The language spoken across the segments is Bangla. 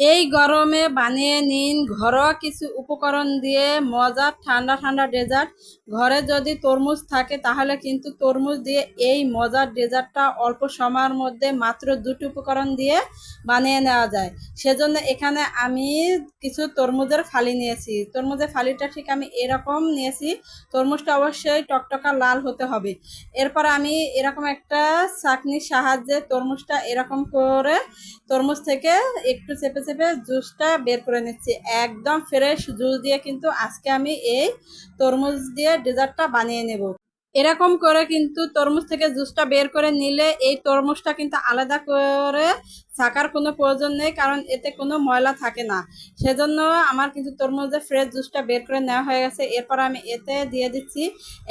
এই গরমে বানিয়ে নিন ঘরোয়া কিছু উপকরণ দিয়ে মজার ঠান্ডা ঠান্ডা ডেজার্ট। ঘরে যদি তরমুজ থাকে তাহলে কিন্তু তরমুজ দিয়ে এই মজার ডেজার্টটা অল্প সময়ের মধ্যে মাত্র দুটি উপকরণ দিয়ে বানিয়ে নেওয়া যায়। সেজন্য এখানে আমি কিছু তরমুজের ফালি নিয়েছি। তরমুজের ফালিটা ঠিক আমি এরকম নিয়েছি। তরমুজটা অবশ্যই টকটকা লাল হতে হবে। এরপর আমি এরকম একটা ছাঁকনির সাহায্যে তরমুজটা এরকম করে তরমুজ থেকে একটু চেপে চেপে জুসটা বের করে নিচ্ছি। একদম ফ্রেশ জুস দিয়ে কিন্তু আজকে আমি এই তরমুজ দিয়ে ডেজার্টটা বানিয়ে নেব। এরকম করে কিন্তু তরমুজ থেকে জুসটা বের করে নিলে এই তরমুজটা কিন্তু আলাদা করে ছাকার কোনো প্রয়োজন নেই, কারণ এতে কোনো ময়লা থাকে না। সেজন্য আমার কিন্তু তরমুজের ফ্রেশ জুসটা বের করে নেওয়া হয়ে গেছে। এরপর আমি এতে দিয়ে দিচ্ছি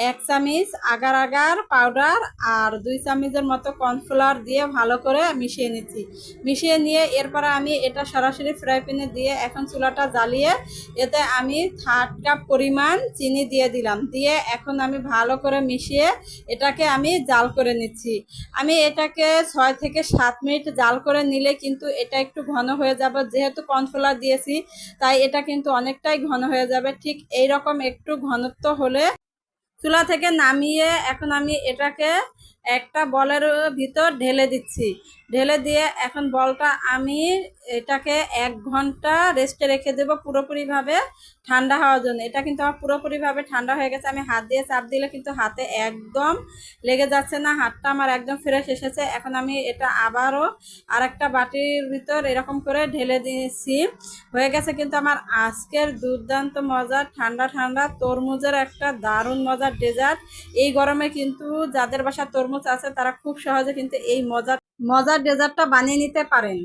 1 চামচ আগার আগার পাউডার আর 2 চামচের মতো কর্নফ্লাওয়ার দিয়ে ভালো করে মিশিয়ে নিচ্ছি। মিশিয়ে নিয়ে এরপর আমি এটা সরাসরি ফ্রাই প্যানে দিয়ে এখন চুলাটা জ্বালিয়ে এতে আমি 1/3 কাপ পরিমাণ চিনি দিয়ে দিলাম। দিয়ে এখন আমি ভালো করে মিশিয়ে এটাকে আমি জাল করে নিচ্ছি। আমি এটাকে 6 থেকে 7 মিনিট জাল করে নিলে কিন্তু এটা একটু ঘন হয়ে যাবে। যেহেতু কর্নফ্লাওয়ার দিয়েছি তাই এটা কিন্তু অনেকটাই ঘন হয়ে যাবে। ঠিক এই রকম একটু ঘনত্ব হলে চুলা থেকে নামিয়ে এখন আমি এটাকে একটা বলের ভিতর ঢেলে দিচ্ছি। ঢেলে দিয়ে এখন বলটা আমি এটাকে 1 ঘন্টা রেস্টে রেখে দেবো পুরোপুরিভাবে ঠান্ডা হওয়ার জন্য। এটা কিন্তু আমার পুরোপুরিভাবে ঠান্ডা হয়ে গেছে। আমি হাত দিয়ে চাপ দিলে কিন্তু হাতে একদম লেগে যাচ্ছে না, হাতটা আমার একদম ফ্রেশ এসেছে। এখন আমি এটা আবারও আরেকটা বাটির ভিতর এরকম করে ঢেলে দিয়েছি। হয়ে গেছে কিন্তু আমার আজকের দুর্দান্ত মজার ঠান্ডা ঠান্ডা তরমুজের একটা দারুণ মজার ডেজার্ট। এই গরমে কিন্তু যাদের বাসায় তরমুজ আছে তারা খুব সহজে কিন্তু এই মজার মজার ডেজার্টটা বানিয়ে নিতে পারেন।